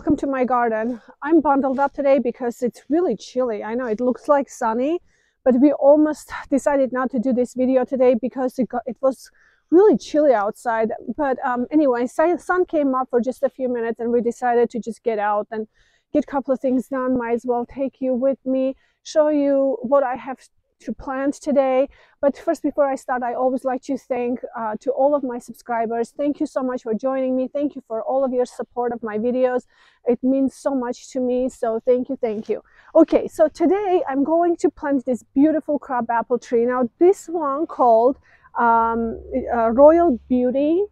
welcome to my garden. I'm bundled up today because it's really chilly. I know it looks like sunny, but we almost decided not to do this video today because it was really chilly outside. But anyway, sun came up for just a few minutes and we decided to just get out and get a couple of things done. Might as well take you with me, show you what I have to plant today. But first, before I start, I always like to thank to all of my subscribers. Thank you so much for joining me. Thank you for all of your support of my videos. It means so much to me, so thank you. Okay, so today I'm going to plant this beautiful crabapple tree. Now this one called Royal Beauty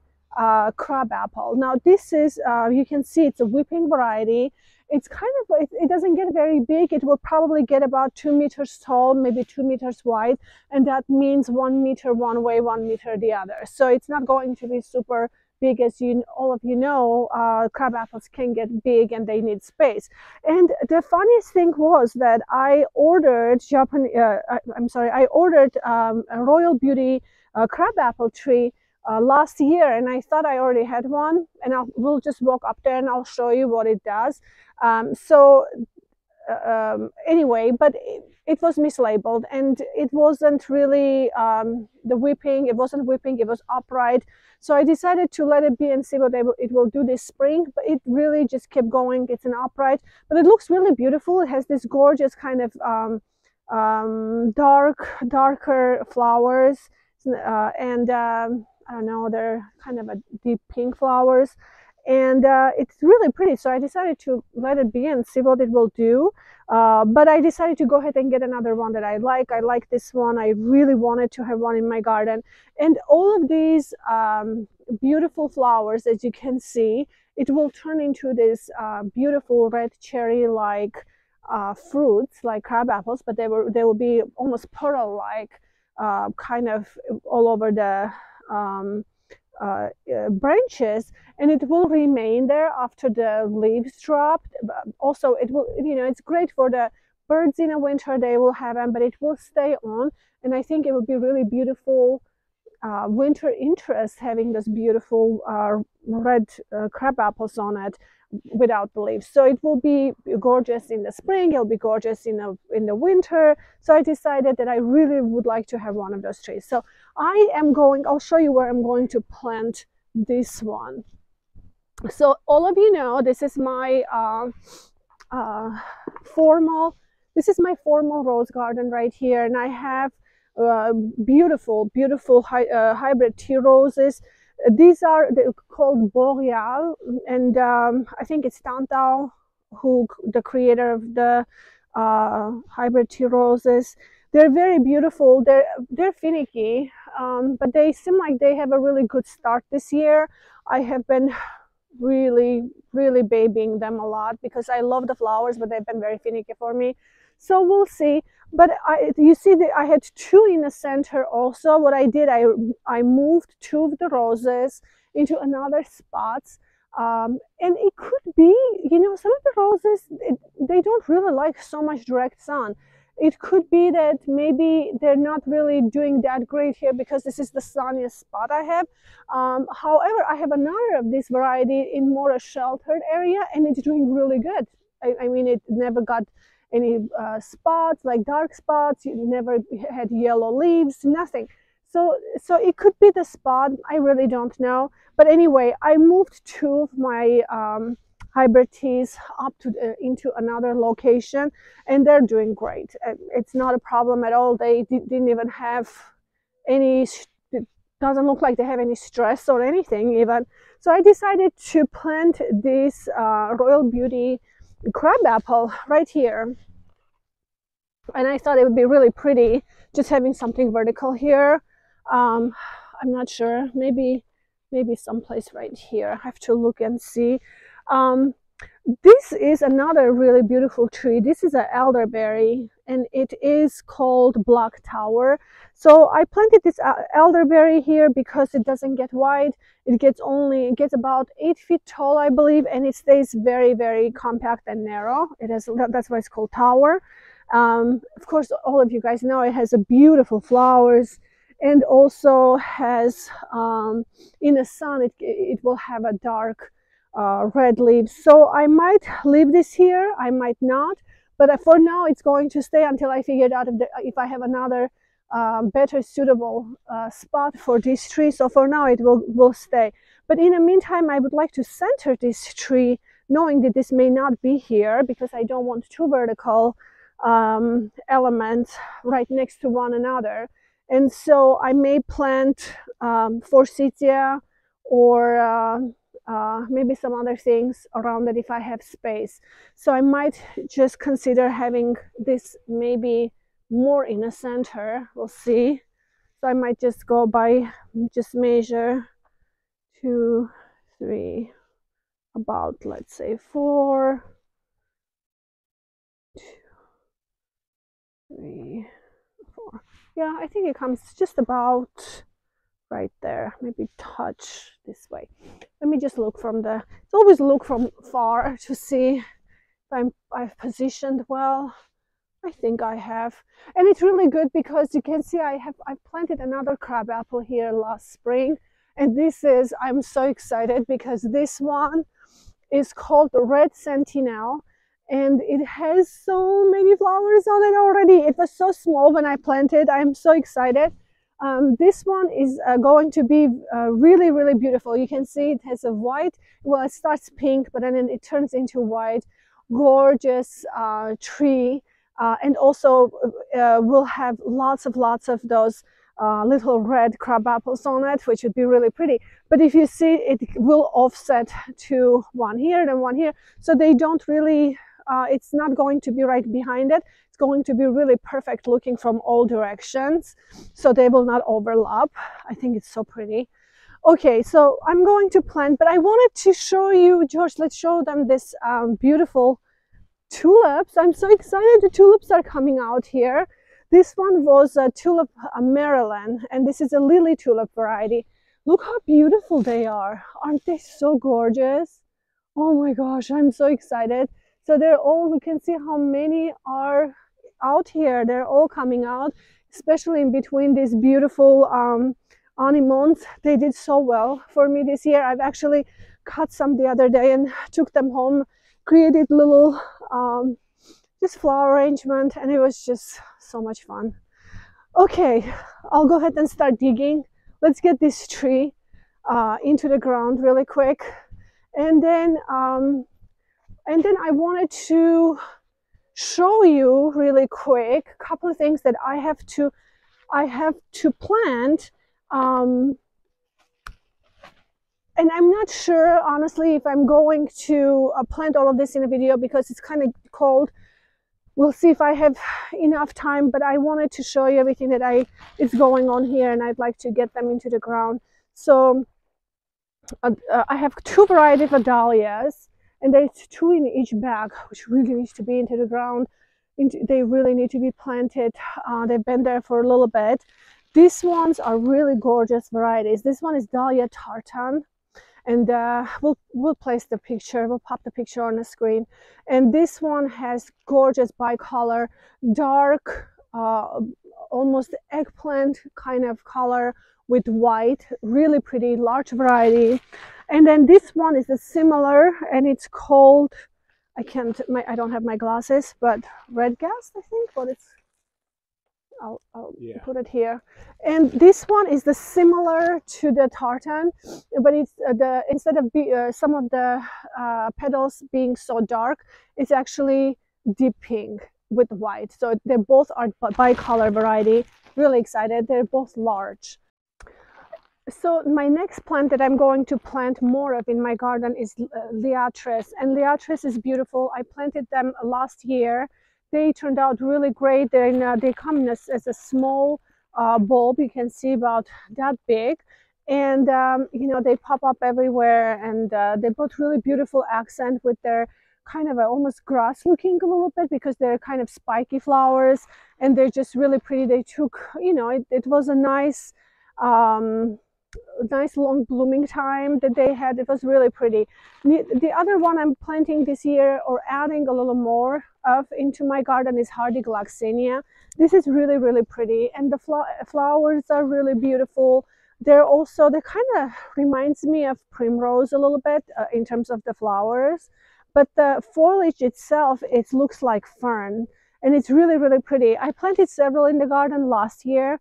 crabapple. Now this is you can see it's a whipping variety. It's kind of, it doesn't get very big. It will probably get about 2 meters tall, maybe 2 meters wide, and that means 1 meter one way, 1 meter the other. So it's not going to be super big. As all of you know, crab apples can get big and they need space. And the funniest thing was that I ordered I ordered a Royal Beauty crabapple tree last year, and I thought I already had one, and we'll just walk up there and I'll show you what it does. Anyway, but it was mislabeled and it wasn't really the whipping. It wasn't whipping, it was upright. So I decided to let it be and see what it will do this spring, but it really just kept going. It's an upright, but it looks really beautiful. It has this gorgeous kind of darker flowers, and I don't know, they're kind of a deep pink flowers, and it's really pretty. So I decided to let it be and see what it will do. But I decided to go ahead and get another one that I like. I like this one. I really wanted to have one in my garden. And all of these beautiful flowers, as you can see, it will turn into this beautiful red cherry-like fruits, like crab apples, but they will be almost pearl-like, kind of all over the branches, and it will remain there after the leaves drop. Also, it will, it's great for the birds in the winter. They will have them, but it will stay on, and I think it would be really beautiful winter interest having this beautiful red crab apples on it without the leaves. So it will be gorgeous in the spring, it'll be gorgeous in the winter. So I decided that I really would like to have one of those trees. So I'll show you where I'm going to plant this one. So all of you know, this is my formal rose garden right here, and I have beautiful hybrid tea roses. These are called Boreal, and I think it's Tantau, the creator of the hybrid tea roses. They're very beautiful. They're finicky, but they seem like they have a really good start this year. I have been really babying them a lot because I love the flowers, but they've been very finicky for me. So we'll see. But you see that I had 2 in the center also. What I did, I moved 2 of the roses into another spots. And it could be, some of the roses, they don't really like so much direct sun. It could be that maybe they're not really doing that great here because this is the sunniest spot I have. However, I have another of this variety in more a sheltered area, and it's doing really good. I mean, it never got any spots, like dark spots. It never had yellow leaves, nothing. So it could be the spot. I really don't know. But anyway, I moved 2 of my hybrid teas up into another location, and they're doing great. It's not a problem at all. They didn't even have any, it doesn't look like they have any stress or anything even. So I decided to plant this Royal Beauty crabapple right here, and I thought it would be really pretty just having something vertical here. I'm not sure, maybe someplace right here. I have to look and see. This is another really beautiful tree. This is an elderberry, and it is called Black Tower. So I planted this elderberry here because it doesn't get wide. It gets about 8 feet tall, I believe, and it stays very compact and narrow. That's why it's called Tower. Of course, all of you guys know it has a beautiful flowers, and also has in the sun it will have a dark red leaves. So I might leave this here, I might not, but for now it's going to stay until I figure out if I have another better suitable spot for this tree. So for now it will stay. But in the meantime, I would like to center this tree, knowing that this may not be here because I don't want two vertical elements right next to one another. And so I may plant forsythia or maybe some other things around it if I have space. So I might just consider having this maybe more in the center. We'll see. So I might just go by, just measure 2, 3, about, let's say 4, 2, 3, 4. Yeah, I think it comes just about right there, maybe touch this way. Let me just look from the, it's always look from far to see if I've positioned well. I think I have, and it's really good because you can see I've planted another crabapple here last spring, and this is, I'm so excited because this one is called Red Sentinel, and it has so many flowers on it already. It was so small when I planted. I'm so excited. This one is going to be really, really beautiful. You can see it has a white, well, it starts pink, but then it turns into white, gorgeous tree. And also we'll have lots of those little red crab apples on it, which would be really pretty. But if you see, it will offset to one here and one here, so they don't really, it's not going to be right behind it. It's going to be really perfect looking from all directions, so they will not overlap. I think it's so pretty. Okay, so I'm going to plant, but I wanted to show you, George, let's show them this beautiful tulips. I'm so excited the tulips are coming out here. This one was a tulip Maryland, and this is a lily tulip variety. Look how beautiful they are. Aren't they so gorgeous? Oh my gosh, I'm so excited. So they're all, we can see how many are out here. They're all coming out, especially in between these beautiful anemones. They did so well for me this year. I've actually cut some the other day and took them home, created little just flower arrangement, and it was just so much fun. Okay, I'll go ahead and start digging. Let's get this tree into the ground really quick, and then I wanted to show you really quick a couple of things that I have to plant. And I'm not sure, honestly, if I'm going to plant all of this in a video because it's kind of cold. We'll see if I have enough time, but I wanted to show you everything that is going on here, and I'd like to get them into the ground. So I have 2 varieties of dahlias, and there's 2 in each bag, which really needs to be into the ground. They really need to be planted. They've been there for a little bit. These ones are really gorgeous varieties. This one is Dahlia tartan. And we'll place the picture, we'll pop the picture on the screen. And this one has gorgeous bicolor, dark, almost eggplant kind of color with white, really pretty, large variety. And then this one is a similar, and it's called, I don't have my glasses, but red gas, I think, what it's, I'll put it here. And this one is the similar to the tartan, but it's instead of some of the petals being so dark, it's actually deep pink with white. So they both are bicolor variety. Really excited. They're both large. So my next plant that I'm going to plant more of in my garden is liatris, and liatris is beautiful. I planted them last year. They turned out really great. They come in as a small bulb. You can see about that big, and you know, they pop up everywhere, and they both really beautiful accent with their kind of almost grass looking a little bit, because they're kind of spiky flowers, and they're just really pretty. They took, you know, it was a nice long blooming time that they had. It was really pretty. The other one I'm planting this year, or adding a little more of into my garden, is hardy gloxinia. This is really pretty, and the flowers are really beautiful. they kind of reminds me of primrose a little bit in terms of the flowers, but the foliage itself, it looks like fern, and it's really, really pretty. I planted several in the garden last year.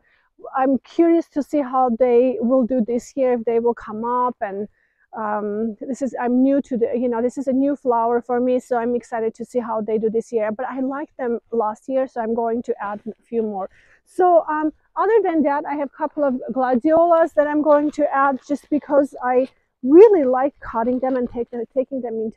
I'm curious to see how they will do this year, if they will come up. And I'm new to this is a new flower for me, so I'm excited to see how they do this year. But I liked them last year, so I'm going to add a few more. So other than that, I have a couple of gladiolas that I'm going to add, just because I really like cutting them and taking them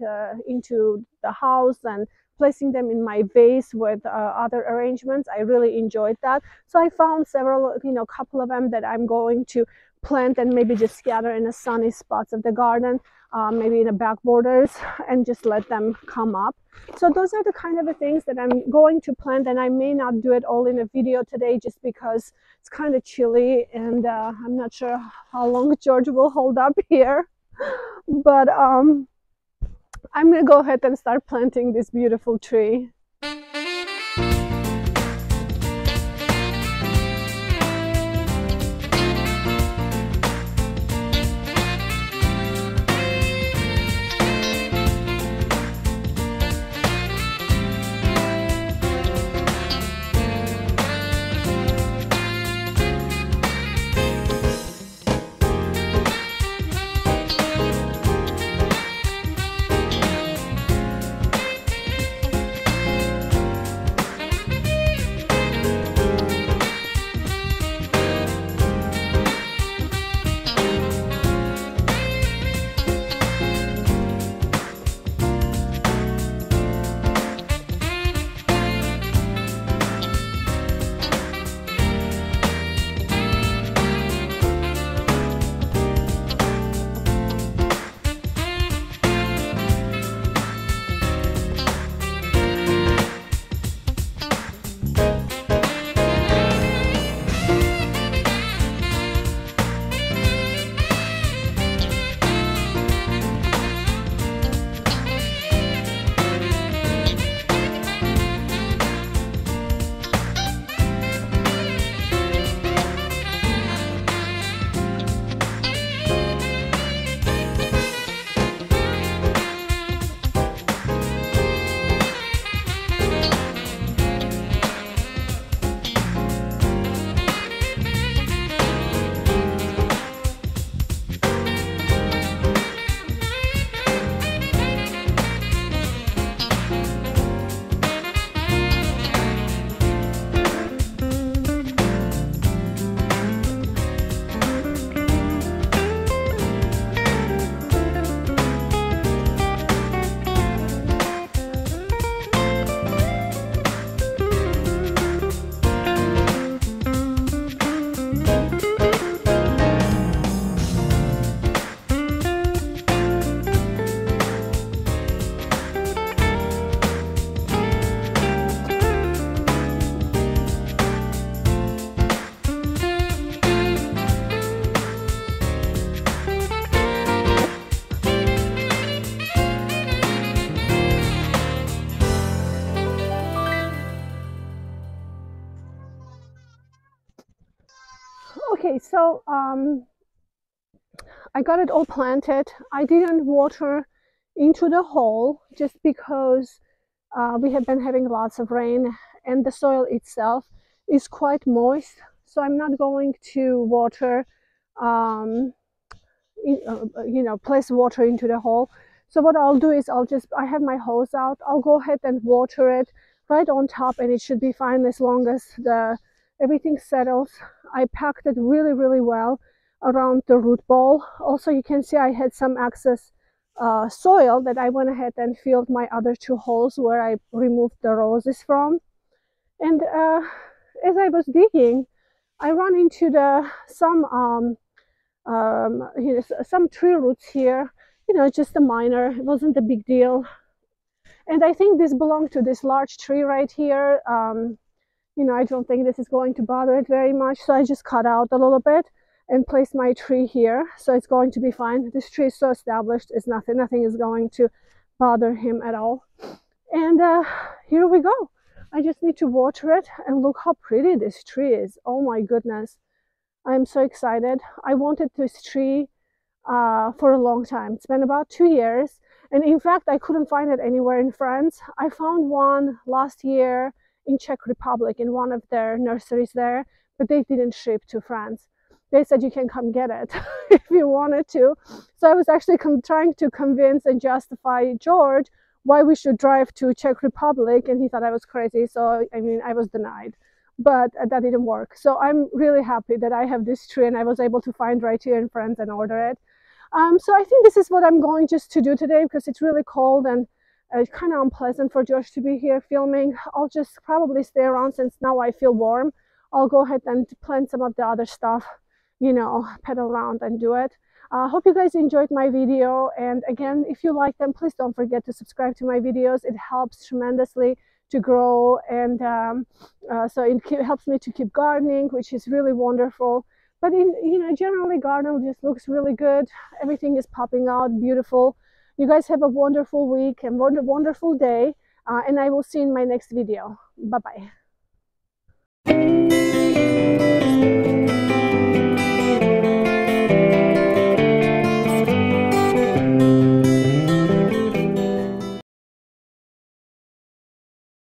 into the house and placing them in my vase with other arrangements. I really enjoyed that. So I found several, couple of them that I'm going to plant and maybe just scatter in the sunny spots of the garden, maybe in the back borders, and just let them come up. So those are the kind of the things that I'm going to plant, and I may not do it all in a video today just because it's kind of chilly, and I'm not sure how long George will hold up here. But I'm gonna go ahead and start planting this beautiful tree. Okay, so I got it all planted. I didn't water into the hole just because we have been having lots of rain, and the soil itself is quite moist. So I'm not going to water, place water into the hole. So what I'll do is I have my hose out. I'll go ahead and water it right on top, and it should be fine as long as everything settles. I packed it really, really well around the root ball. Also, you can see I had some excess soil that I went ahead and filled my other two holes where I removed the roses from. And as I was digging, I ran into some tree roots here. Just a minor. It wasn't a big deal. And I think this belonged to this large tree right here. I don't think this is going to bother it very much, so I just cut out a little bit and placed my tree here, so it's going to be fine. This tree is so established, it's nothing is going to bother him at all. And here we go. I just need to water it, and look how pretty this tree is. Oh my goodness. I'm so excited. I wanted this tree for a long time. It's been about 2 years. And in fact, I couldn't find it anywhere in France. I found one last year in Czech Republic in one of their nurseries there, but they didn't ship to France. They said you can come get it if you wanted to. So I was actually trying to convince and justify George why we should drive to Czech Republic, and he thought I was crazy. So I mean, I was denied, but that didn't work. So I'm really happy that I have this tree and I was able to find right here in France and order it. So I think this is what I'm going just to do today because it's really cold and it's kind of unpleasant for Josh to be here filming. I'll just probably stay around since now I feel warm. I'll go ahead and plant some of the other stuff, you know, pedal around and do it. Hope you guys enjoyed my video, and again, if you like them, please don't forget to subscribe to my videos. It helps tremendously to grow, and so it helps me to keep gardening, which is really wonderful. But generally garden just looks really good. Everything is popping out beautiful. You guys have a wonderful week and wonderful day, and I will see you in my next video. Bye bye.